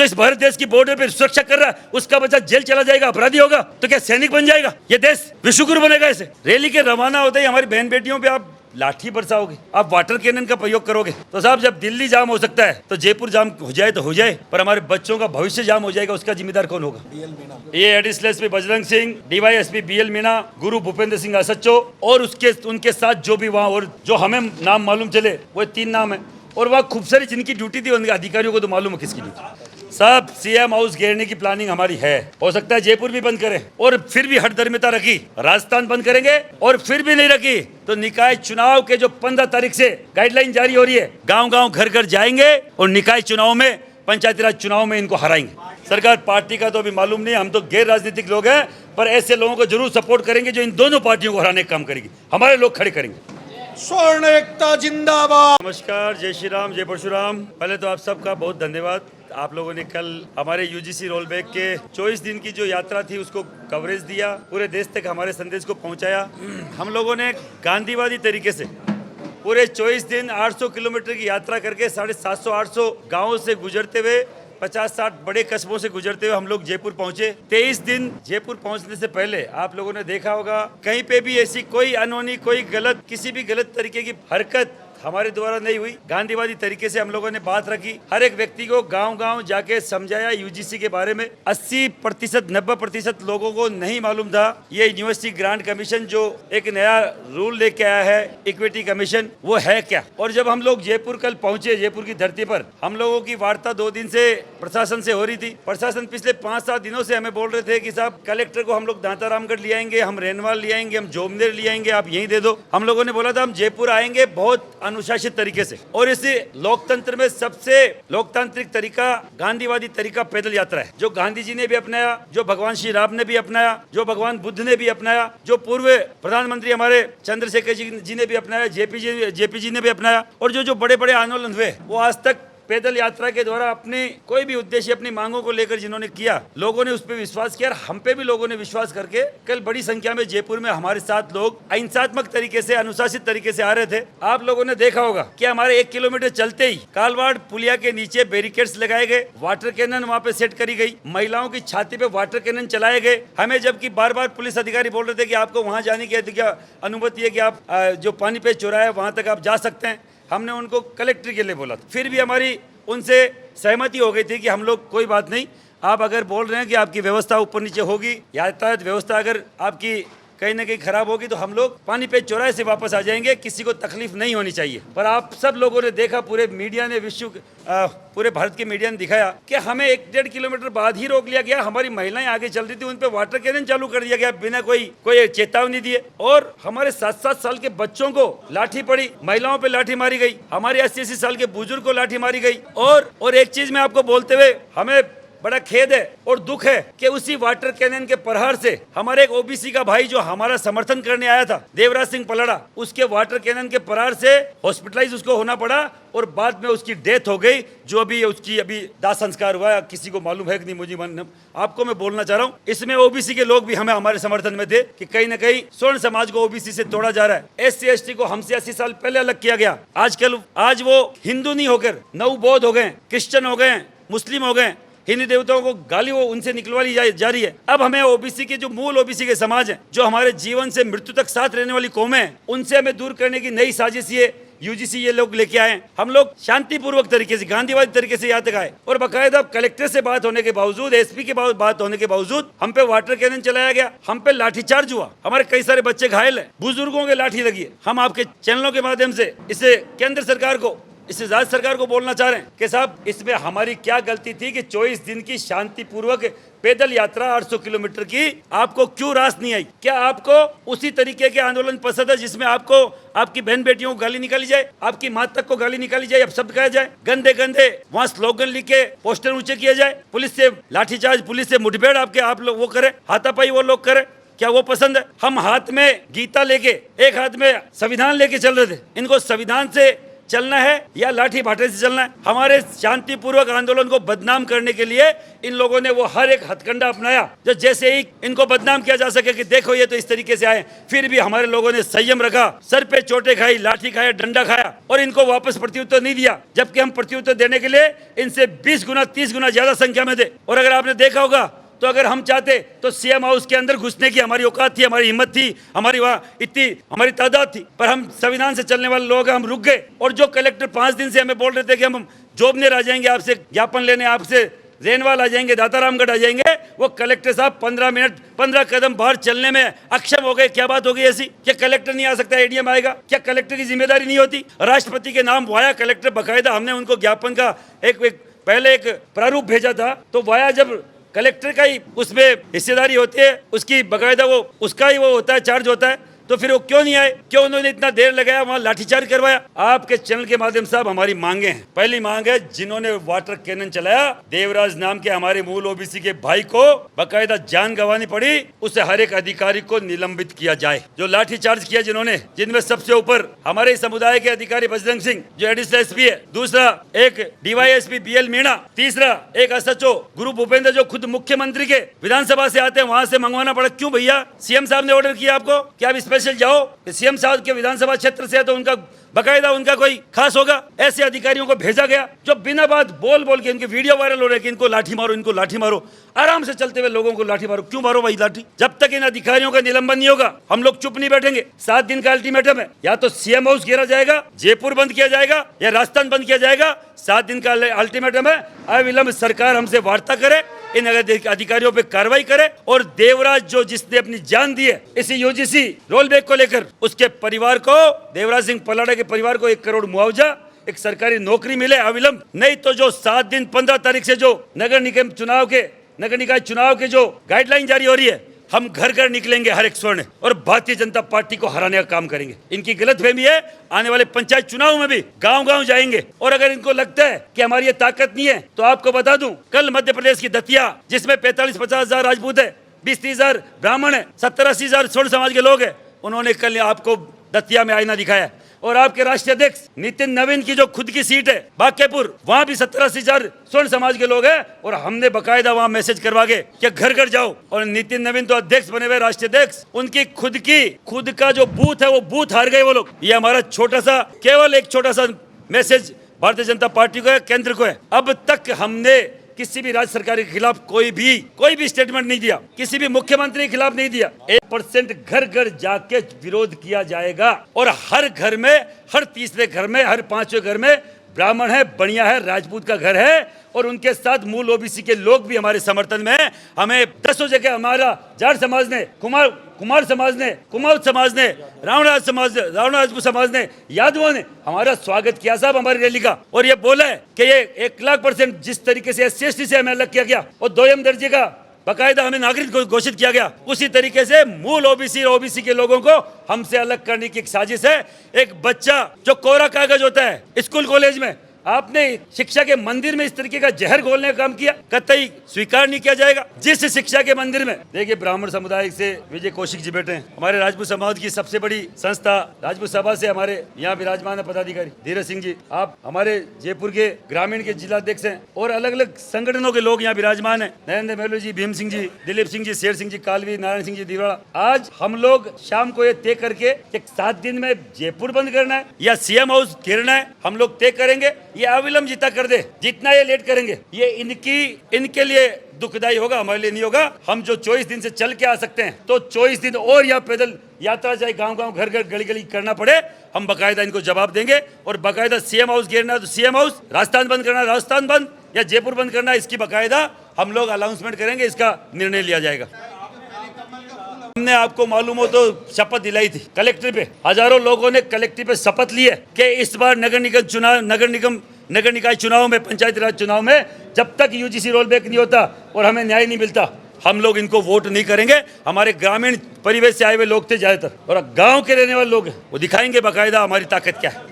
इस भारत देश की बॉर्डर पे सुरक्षा कर रहा है, उसका बच्चा जेल चला जाएगा, अपराधी होगा, तो क्या सैनिक बन जाएगा? ये देश विश्वगुरु बनेगा? ऐसे रैली के रवाना होते ही हमारी बहन बेटियों पे आप लाठी बरसाओगे, आप वाटर कैनन का प्रयोग करोगे। तो साहब, जब दिल्ली जाम हो सकता है तो जयपुर जाम हो जाए तो हो जाए, पर हमारे बच्चों का भविष्य जाम हो जाएगा, उसका जिम्मेदार कौन होगा? ये additional SP Bajrang Singh, DYSP BL Meena, Guru Bhupendra Singh असच्चो और उनके साथ जो भी वहाँ और जो हमें नाम मालूम चले वो 3 नाम है। और वहाँ खूब सारी जिनकी ड्यूटी थी उनके अधिकारियों को तो मालूम है किसकी ड्यूटी। साहब, सीएम हाउस घेरने की प्लानिंग हमारी है, हो सकता है जयपुर भी बंद करें, और फिर भी हठधर्मिता रखी राजस्थान बंद करेंगे, और फिर भी नहीं रखी तो निकाय चुनाव के जो 15 तारीख से गाइडलाइन जारी हो रही है, गांव-गांव घर-घर जाएंगे और निकाय चुनाव में, पंचायती राज चुनाव में इनको हराएंगे। सरकार पार्टी का तो अभी मालूम नहीं, हम तो गैर राजनीतिक लोग हैं, पर ऐसे लोगों को जरूर सपोर्ट करेंगे जो इन दोनों पार्टियों को हराने का काम करेगी। हमारे लोग खड़े करेंगे। स्वर्ण एकता जिंदाबाद। नमस्कार, जय श्री राम, जय परशुराम। पहले तो आप सबका बहुत धन्यवाद। आप लोगों ने कल हमारे यूजीसी रोलबैक के 24 दिन की जो यात्रा थी उसको कवरेज दिया, पूरे देश तक हमारे संदेश को पहुंचाया। हम लोगों ने गांधीवादी तरीके से पूरे 24 दिन 800 किलोमीटर की यात्रा करके 750-800 गाँवों से गुजरते हुए 50-60 बड़े कस्बों से गुजरते हुए हम लोग जयपुर पहुंचे। 23 दिन जयपुर पहुंचने से पहले आप लोगों ने देखा होगा कहीं पे भी ऐसी कोई अनहोनी, कोई गलत, किसी भी गलत तरीके की हरकत हमारे द्वारा नहीं हुई। गांधीवादी तरीके से हम लोगों ने बात रखी, हर एक व्यक्ति को गांव-गांव जाके समझाया यूजीसी के बारे में। 80%, 90% लोगों को नहीं मालूम था ये यूनिवर्सिटी ग्रांट कमीशन जो एक नया रूल लेके आया है, इक्विटी कमीशन, वो है क्या। और जब हम लोग जयपुर कल पहुंचे, जयपुर की धरती पर, हम लोगों की वार्ता 2 दिन से प्रशासन से हो रही थी। प्रशासन पिछले 5-7 दिनों से हमें बोल रहे थे कि साहब, कलेक्टर को हम लोग दांतारामगढ़ ले आएंगे, हम रेनवाल ले आएंगे, हम जोमनेर ले आएंगे, आप यहीं दे दो। हम लोगों ने बोला था हम जयपुर आएंगे बहुत अनुशासित तरीके से, और इस लोकतंत्र में सबसे लोकतांत्रिक तरीका गांधीवादी तरीका पैदल यात्रा है, जो गांधी जी ने भी अपनाया, जो भगवान श्री राम ने भी अपनाया, जो भगवान बुद्ध ने भी अपनाया, जो पूर्व प्रधानमंत्री हमारे चंद्रशेखर जी ने भी अपनाया, जेपी जी ने भी अपनाया, और जो बड़े बड़े आंदोलन हुए वो आज तक पैदल यात्रा के द्वारा अपने कोई भी उद्देश्य, अपनी मांगों को लेकर जिन्होंने किया, लोगों ने उस पर विश्वास किया और हम पे भी लोगों ने विश्वास करके कल बड़ी संख्या में जयपुर में हमारे साथ लोग अहिंसात्मक तरीके से, अनुशासित तरीके से आ रहे थे। आप लोगों ने देखा होगा कि हमारे 1 किलोमीटर चलते ही कालवाड़ पुलिया के नीचे बैरिकेड्स लगाए गए, वाटर कैनन वहाँ पे सेट करी गई, महिलाओं की छाती पे वाटर कैनन चलाए गए। हमें जबकि बार बार पुलिस अधिकारी बोल रहे थे कि आपको वहाँ जाने की अनुमति है, कि आप जो पानी पे चौराहा वहाँ तक आप जा सकते हैं, हमने उनको कलेक्टर के लिए बोला था। फिर भी हमारी उनसे सहमति हो गई थी कि हम लोग कोई बात नहीं, आप अगर बोल रहे हैं कि आपकी व्यवस्था ऊपर नीचे होगी, यातायात व्यवस्था अगर आपकी कहीं ना कहीं खराब होगी तो हम लोग पानी पे चौराहे से वापस आ जाएंगे, किसी को तकलीफ नहीं होनी चाहिए। पर आप सब लोगों ने देखा, पूरे मीडिया ने, पूरे भारत के मीडिया ने दिखाया कि हमें 1-1.5 किलोमीटर बाद ही रोक लिया गया। हमारी महिलाएं आगे चल रही थी, उन पे वाटर कैनन चालू कर दिया गया बिना कोई चेतावनी दिए, और हमारे 7-7 साल के बच्चों को लाठी पड़ी, महिलाओं पे लाठी मारी गई, हमारे 80-80 साल के बुजुर्ग को लाठी मारी गई। और एक चीज मैं आपको बोलते हुए हमें बड़ा खेद है और दुख है कि उसी वाटर कैनन के प्रहार से हमारे एक ओबीसी का भाई जो हमारा समर्थन करने आया था, देवराज सिंह पलड़ा, उसके वाटर कैनन के प्रहार से हॉस्पिटलाइज उसको होना पड़ा और बाद में उसकी डेथ हो गई। जो उसकी अभी दाह संस्कार हुआ, किसी को मालूम है कि नहीं, मुझे आपको मैं बोलना चाह रहा हूँ, इसमें ओबीसी के लोग भी हमारे समर्थन में थे कि कहीं ना कहीं स्वर्ण समाज को ओबीसी से तोड़ा जा रहा है। SC/ST को हमसे 80 साल पहले अलग किया गया। आज वो हिंदू नहीं होकर नव बौद्ध हो गए, क्रिश्चियन हो गए, मुस्लिम हो गए, हिंदू देवताओं को गाली वो उनसे निकलवाई जा रही है। अब हमें ओबीसी के जो मूल ओबीसी के समाज है, जो हमारे जीवन से मृत्यु तक साथ रहने वाली कौमें हैं, उनसे हमें दूर करने की नई साजिश ये यूजीसी ये लोग लेके आए। हम लोग शांतिपूर्वक तरीके से, गांधीवादी तरीके से यहाँ तक आए, और बाकायदा कलेक्टर से बात होने के बावजूद, एसपी के बात होने के बावजूद हम पे वाटर कैनन चलाया गया, हम पे लाठीचार्ज हुआ, हमारे कई सारे बच्चे घायल है, बुजुर्गों के लाठी लगी है। हम आपके चैनलों के माध्यम से इसे केंद्र सरकार को, इस राज्य सरकार को बोलना चाह रहे हैं कि साहब, इसमें हमारी क्या गलती थी कि 24 दिन की शांतिपूर्वक पैदल यात्रा 800 किलोमीटर की आपको क्यों रास नहीं आई? क्या आपको उसी तरीके के आंदोलन पसंद है जिसमें आपको आपकी बहन बेटियों को गाली निकाली जाए, आपकी माँ तक को गाली निकाली जाए, अब शब्द कहा जाए, गंदे गंदे वहाँ स्लोगन लिख के पोस्टर ऊंचे किए जाए, पुलिस से लाठीचार्ज, पुलिस से मुठभेड़ आप लोग वो करे, हाथापाई वो लोग करे? क्या वो पसंद है? हम हाथ में गीता लेके, एक हाथ में संविधान लेके चल रहे थे। इनको संविधान से चलना है या लाठी भाटे से चलना है। हमारे शांतिपूर्वक आंदोलन को बदनाम करने के लिए इन लोगों ने वो हर एक हथकंडा अपनाया जो जैसे ही इनको बदनाम किया जा सके कि देखो ये तो इस तरीके से आए। फिर भी हमारे लोगों ने संयम रखा, सर पे चोटें खाई, लाठी खाया, डंडा खाया और इनको वापस प्रत्युत्तर नहीं दिया, जबकि हम प्रत्युत्तर देने के लिए इनसे 20 गुना 30 गुना ज्यादा संख्या में थे। और अगर आपने देखा होगा तो अगर हम चाहते तो सीएम हाउस के अंदर घुसने की हमारी औकात थी, हमारी हिम्मत थी, हमारी वहाँ इतनी हमारी तादाद थी, पर हम संविधान से चलने वाले लोग हम रुक गए। और जो कलेक्टर 5 दिन से हमें बोल रहे थे कि हम जोबनेर आ जाएंगे, आपसे ज्ञापन लेने, आपसे रेनवाल आ जाएंगे, दातारामगढ़ आ जाएंगे, वो कलेक्टर साहब 15 मिनट 15 कदम बाहर चलने में अक्षम हो गए। क्या बात हो गई ऐसी? क्या कलेक्टर नहीं आ सकता, एडीएम आएगा? क्या कलेक्टर की जिम्मेदारी नहीं होती? राष्ट्रपति के नाम वाया कलेक्टर, बकायदा हमने उनको ज्ञापन का पहले एक प्रारूप भेजा था, तो वाया जब कलेक्टर का ही उसमें हिस्सेदारी होती है, उसकी बकायदा वो उसका ही वो होता है, चार्ज होता है, तो फिर वो क्यों नहीं आए? क्यों उन्होंने इतना देर लगाया, वहां लाठीचार्ज करवाया? आपके चैनल के माध्यम से साहब हमारी मांगे हैं। पहली मांग है, जिन्होंने वाटर कैनन चलाया, देवराज नाम के हमारे मूल ओबीसी के भाई को बकायदा जान गंवानी पड़ी, उसे हर एक अधिकारी को निलंबित किया जाए। जो लाठीचार्ज किया जिन्होंने, जिनमें सबसे ऊपर हमारे समुदाय के अधिकारी बजरंग सिंह जो एडिशनल एसपी है, दूसरा एक डीवाईएसपी बीएल मीणा, तीसरा एक एसएचओ गुरु भूपेंद्र जो खुद मुख्यमंत्री के विधानसभा से आते हैं, वहां से मंगवाना पड़ा। क्यों भैया? सीएम साहब ने ऑर्डर किया आपको कि आप स्पेशल जाओ, सीएम साहब के विधानसभा क्षेत्र से है तो उनका बकायदा उनका कोई खास होगा। ऐसे अधिकारियों को भेजा गया जो बिना बात बोल बोल के, इनके वीडियो वायरल हो रहे कि इनको लाठी मारो, इनको लाठी मारो। आराम से चलते हुए लोगों को लाठी मारो। क्यों मारो भाई लाठी? जब तक इन अधिकारियों का निलंबन नहीं होगा हम लोग चुप नहीं बैठेंगे। 7 दिन का अल्टीमेटम है, या तो सीएम हाउस घेरा जाएगा, जयपुर बंद किया जाएगा या राजस्थान बंद किया जाएगा। 7 दिन का अल्टीमेटम है। अविलंब सरकार हमसे वार्ता करे, इन अधिकारियों पे कार्रवाई करे और देवराज जो जिसने अपनी जान दी है इसी यूजीसी रोल बैक को लेकर, उसके परिवार को, देवराज सिंह पलाड़ा के परिवार को 1 करोड़ मुआवजा, एक सरकारी नौकरी मिले अविलंब। नहीं तो जो 7 दिन 15 तारीख से जो नगर निकाय चुनाव के जो गाइडलाइन जारी हो रही है, हम घर घर निकलेंगे हर एक स्वर्ण और भारतीय जनता पार्टी को हराने का काम करेंगे। इनकी गलतफहमी है, आने वाले पंचायत चुनाव में भी गांव-गांव जाएंगे। और अगर इनको लगता है कि हमारी ये ताकत नहीं है, तो आपको बता दूं, कल मध्य प्रदेश की दतिया, जिसमें 45-50 हजार राजपूत है, 20-30 हजार ब्राह्मण है, 70-80 हजार स्वर्ण समाज के लोग हैं, उन्होंने कल आपको दतिया में आईना दिखाया। और आपके राष्ट्रीय अध्यक्ष नितिन नवीन की जो खुद की सीट है बांकेपुर, वहां भी 70-80 हजार स्वर्ण समाज के लोग हैं और हमने बकायदा वहां मैसेज करवा के कि घर घर जाओ। और नितिन नवीन तो अध्यक्ष बने हुए, राष्ट्रीय अध्यक्ष, उनकी खुद का जो बूथ है वो बूथ हार गए वो लोग। ये हमारा केवल एक छोटा सा मैसेज भारतीय जनता पार्टी को है, केंद्र को है। अब तक हमने किसी भी राज्य सरकार के खिलाफ कोई भी स्टेटमेंट नहीं दिया, किसी भी मुख्यमंत्री के खिलाफ नहीं दिया। 1% घर घर जाके विरोध किया जाएगा और हर घर में, हर तीसरे घर में, हर 5वें घर में ब्राह्मण है, बनिया है, राजपूत का घर है और उनके साथ मूल ओबीसी के लोग भी हमारे समर्थन में हैं। हमें 10 जगह हमारा जाट समाज ने, कुमार समाज ने, कुमाऊं समाज ने, रावण राजपूत समाज ने, यादवों ने हमारा स्वागत किया साहब हमारी रैली का। और ये बोला है कि ये 1,00,000% जिस तरीके से SC/ST से हमें अलग किया गया और 2M दर्जे का बकायदा हमें नागरिक घोषित किया गया, उसी तरीके से मूल ओबीसी के लोगों को हमसे अलग करने की एक साजिश है। एक बच्चा जो कोरा कागज होता है स्कूल कॉलेज में, आपने शिक्षा के मंदिर में इस तरीके का जहर घोलने का काम किया, कतई स्वीकार नहीं किया जाएगा। जिस शिक्षा के मंदिर में, देखिए ब्राह्मण समुदाय से विजय कौशिक जी बैठे हैं, हमारे राजपूत समाज की सबसे बड़ी संस्था राजपूत सभा से हमारे यहाँ विराजमान है पदाधिकारी धीरज सिंह जी, आप हमारे जयपुर के ग्रामीण के जिलाध्यक्ष हैं और अलग अलग संगठनों के लोग यहाँ विराजमान है, नरेंद्र मेहलो जी, भीम सिंह जी, दिलीप सिंह जी, शेर सिंह जी कालवी, नारायण सिंह जी दीवाड़ा। आज हम लोग शाम को ये तय करके 7 दिन में जयपुर बंद करना है या सीएम हाउस घेरना है, हम लोग तय करेंगे। ये अविलंब जितना कर दे, जितना ये लेट करेंगे ये इनके लिए दुखदायी होगा, हमारे लिए नहीं होगा। हम जो 24 दिन से चल के आ सकते हैं तो 24 दिन और या पैदल यात्रा चाहे गांव-गांव, घर-घर, गली-गली करना पड़े, हम बकायदा इनको जवाब देंगे। और बकायदा सीएम हाउस घेरना है तो सीएम हाउस, राजस्थान बंद करना है राजस्थान बंद, या जयपुर बंद करना है, इसकी बकायदा हम लोग अनाउंसमेंट करेंगे, इसका निर्णय लिया जाएगा। हमने आपको मालूम हो तो शपथ दिलाई थी कलेक्टर पे, हजारों लोगों ने कलेक्टर पे शपथ ली है कि इस बार नगर निकाय चुनाव में, पंचायती राज चुनाव में जब तक यूजीसी रोल बैक नहीं होता और हमें न्याय नहीं मिलता, हम लोग इनको वोट नहीं करेंगे। हमारे ग्रामीण परिवेश से आए हुए लोग थे ज्यादातर और गांव के रहने वाले लोग हैं, वो दिखाएंगे बकायदा हमारी ताकत क्या है।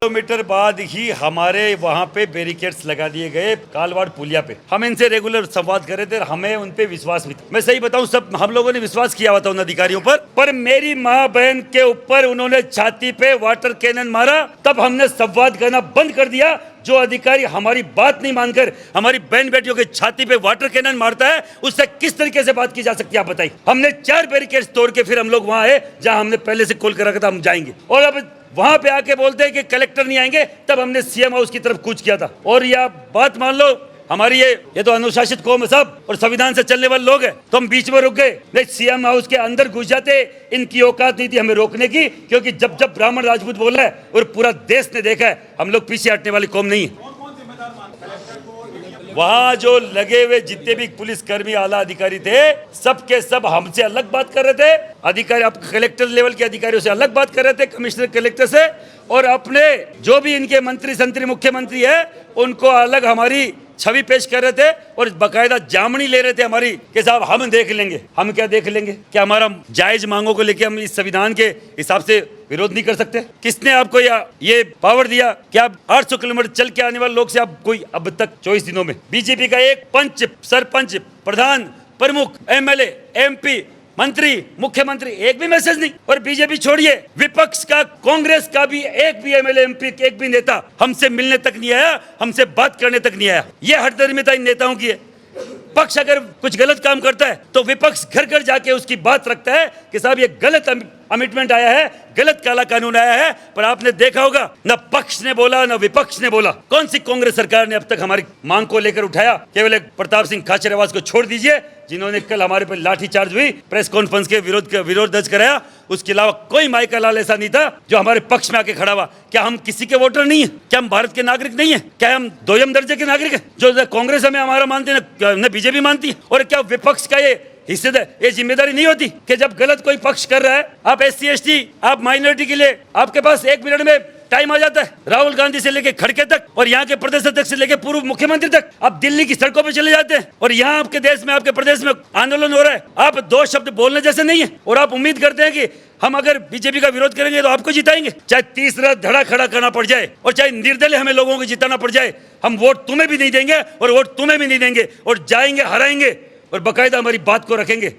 किलोमीटर बाद ही हमारे वहाँ पे बैरिकेड्स लगा दिए गए कालवाड़ पुलिया पे। हम इनसे रेगुलर संवाद कर रहे थे, हमें उन पे विश्वास भी था। मैं सही बताऊं, सब हम लोगों ने विश्वास किया हुआ था उन अधिकारियों पर मेरी माँ बहन के ऊपर उन्होंने छाती पे वाटर कैनन मारा, तब हमने संवाद करना बंद कर दिया। जो अधिकारी हमारी बात नहीं मानकर हमारी बहन बेटियों के छाती पे वाटर कैनन मारता है, उससे किस तरीके से बात की जा सकती है आप बताइए। हमने 4 बैरिकेड्स तोड़ के फिर हम लोग वहाँ आए जहाँ हमने पहले से खोल कर रखा था हम जाएंगे, और अब वहां पे आके बोलते हैं कि कलेक्टर नहीं आएंगे, तब हमने सीएम हाउस की तरफ कूच किया था। और ये आप बात मान लो, हमारी ये तो अनुशासित कौम है साहब, और संविधान से चलने वाले लोग हैं, तो हम बीच में रुक गए। नहीं, सीएम हाउस के अंदर घुस जाते, इनकी औकात नहीं थी हमें रोकने की, क्योंकि जब जब ब्राह्मण राजपूत बोल रहा है और पूरा देश ने देखा है, हम लोग पीछे हटने वाली कौम नहीं है। वहाँ जो लगे हुए जितने भी पुलिसकर्मी आला अधिकारी थे, सब के सब हमसे अलग बात कर रहे थे। अधिकारी, आप कलेक्टर लेवल के अधिकारियों से अलग बात कर रहे थे, कमिश्नर कलेक्टर से, और अपने जो भी इनके मंत्री संतरी मुख्यमंत्री है उनको अलग हमारी छवि पेश कर रहे थे, और बकायदा जामनी ले रहे थे हमारी कि साहब हम देख लेंगे। हम क्या देख लेंगे? क्या हमारा जायज मांगों को लेके हम इस संविधान के हिसाब से विरोध नहीं कर सकते? किसने आपको ये पावर दिया कि आप 800 किलोमीटर चल के आने वाले लोग से आप कोई अब तक 24 दिनों में बीजेपी का एक पंच, सरपंच, प्रधान, प्रमुख, एमएलए, एमपी, मंत्री, मुख्यमंत्री, एक भी मैसेज नहीं। और बीजेपी छोड़िए, विपक्ष का, कांग्रेस का भी एक भी एमएलए, एमपी, एक भी नेता हमसे मिलने तक नहीं आया, हमसे बात करने तक नहीं आया। ये हठधर्मिता इन नेताओं की है। पक्ष अगर कुछ गलत काम करता है तो विपक्ष घर घर जाके उसकी बात रखता है कि साहब ये गलत अमिटमेंट आया है, गलत काला कानून आया है। पर आपने देखा होगा, न पक्ष ने बोला न विपक्ष ने बोला। कौन सी कांग्रेस सरकार ने अब तक हमारी मांग को लेकर उठाया? केवल एक प्रताप सिंह खाचरियावास को छोड़ दीजिए, जिन्होंने कल हमारे पर लाठीचार्ज हुई, प्रेस कॉन्फ्रेंस के विरोध दर्ज कराया। उसके अलावा कोई माइका लाल ऐसा नहीं था जो हमारे पक्ष में आके खड़ा हुआ। क्या हम किसी के वोटर नहीं है? क्या हम भारत के नागरिक नहीं है? क्या हम दोयम दर्जे के नागरिक है? जो कांग्रेस हमें हमारा मानते हैं न बीजेपी मानती है। और क्या विपक्ष का ये जिम्मेदारी नहीं होती कि जब गलत कोई पक्ष कर रहा है, आप SC ST, आप माइनॉरिटी के लिए आपके पास 1 मिनट में टाइम आ जाता है, राहुल गांधी से लेके खड़के तक, और यहाँ के प्रदेश अध्यक्ष से लेके पूर्व मुख्यमंत्री तक, आप दिल्ली की सड़कों पे चले जाते हैं, और यहाँ आपके देश में, आपके प्रदेश में आंदोलन हो रहा है। आप 2 शब्द बोलने जैसे नहीं है, और आप उम्मीद करते हैं कि हम अगर बीजेपी का विरोध करेंगे तो आपको जिताएंगे, चाहे तीसरा धड़ा खड़ा करना पड़ जाए, और चाहे निर्दलीय हमें लोगों को जिताना पड़ जाए। हम वोट तुम्हें भी नहीं देंगे और वोट तुम्हें भी नहीं देंगे, और जाएंगे, हराएंगे, और बाकायदा हमारी बात को रखेंगे।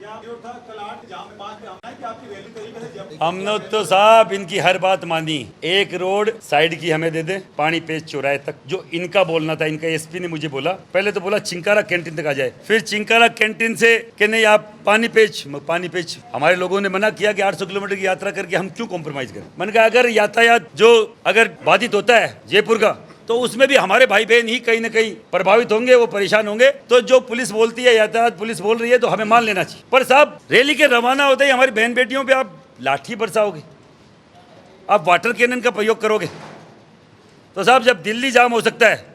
हमने तो साहब इनकी हर बात मानी। एक रोड साइड की हमें दे दे, पानी पेच चौराहे तक, जो इनका बोलना था। इनका एसपी ने मुझे बोला, पहले तो बोला चिंकारा कैंटीन तक आ जाए, फिर चिंकारा कैंटीन से कि नहीं आप पानी पेच। हमारे लोगों ने मना किया कि 800 किलोमीटर की यात्रा करके हम क्यों कॉम्प्रोमाइज करें। मैंने कहा अगर यातायात जो अगर बाधित होता है जयपुर का, तो उसमें भी हमारे भाई बहन ही कहीं ना कहीं प्रभावित होंगे, वो परेशान होंगे। तो जो पुलिस बोलती है, यातायात पुलिस बोल रही है, तो हमें मान लेना चाहिए। पर साहब रैली के रवाना होते ही हमारी बहन बेटियों पे आप लाठी बरसाओगे, आप वाटर कैनन का प्रयोग करोगे, तो साहब जब दिल्ली जाम हो सकता है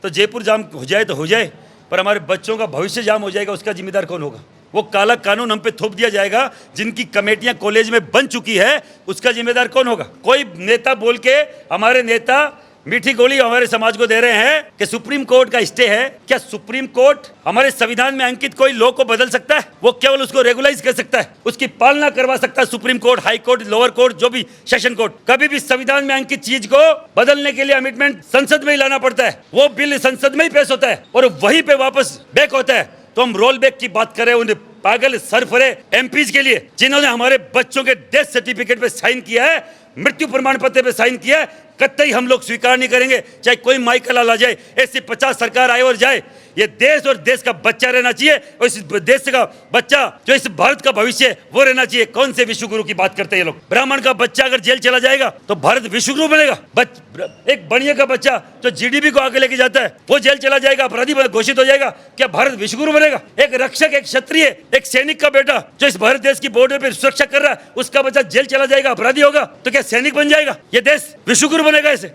तो जयपुर जाम हो जाए तो हो जाए, पर हमारे बच्चों का भविष्य जाम हो जाएगा, उसका जिम्मेदार कौन होगा? वो काला कानून हम पे थोप दिया जाएगा, जिनकी कमेटियां कॉलेज में बन चुकी है, उसका जिम्मेदार कौन होगा? कोई नेता बोल के, हमारे नेता मीठी गोली हमारे समाज को दे रहे हैं कि सुप्रीम कोर्ट का स्टे है। क्या सुप्रीम कोर्ट हमारे संविधान में अंकित कोई लॉ को बदल सकता है? वो केवल उसको रेगुलाइज कर सकता है, उसकी पालना करवा सकता है supreme court, high court, lower court, जो भी सेशन कोर्ट। कभी भी संविधान में अंकित चीज को बदलने के लिए अमेंडमेंट संसद में ही लाना पड़ता है। वो बिल संसद में ही पेश होता है और वहीं पे वापस बैक होता है। तो हम रोल बैक की बात कर रहे हैं उन पागल सरफरे एमपीज के लिए, जिन्होंने हमारे बच्चों के डेथ सर्टिफिकेट पे साइन किया है, मृत्यु प्रमाण पत्र पे साइन किया है। कतई हम लोग स्वीकार नहीं करेंगे, चाहे कोई माइकल लाल आ जाए, ऐसी 50 सरकार आए और जाए। ये देश और देश का बच्चा रहना चाहिए, और इस देश का बच्चा जो इस भारत का भविष्य है वो रहना चाहिए। कौन से विश्व गुरु की बात करते हैं ये लोग? ब्राह्मण का बच्चा अगर जेल चला जाएगा तो भारत विश्व गुरु बनेगा? एक बनिया का बच्चा जो जीडीपी को आगे लेके जाता है वो जेल चला जाएगा, अपराधी घोषित हो जाएगा, क्या भारत विश्व गुरु बनेगा? एक रक्षक, एक क्षत्रिय, एक सैनिक का बेटा जो इस भारत देश की बॉर्डर पर सुरक्षा कर रहा है, उसका बच्चा जेल चला जाएगा, अपराधी होगा, तो क्या सैनिक बन जाएगा? ये देश विश्व गुरु बनेगा ऐसे?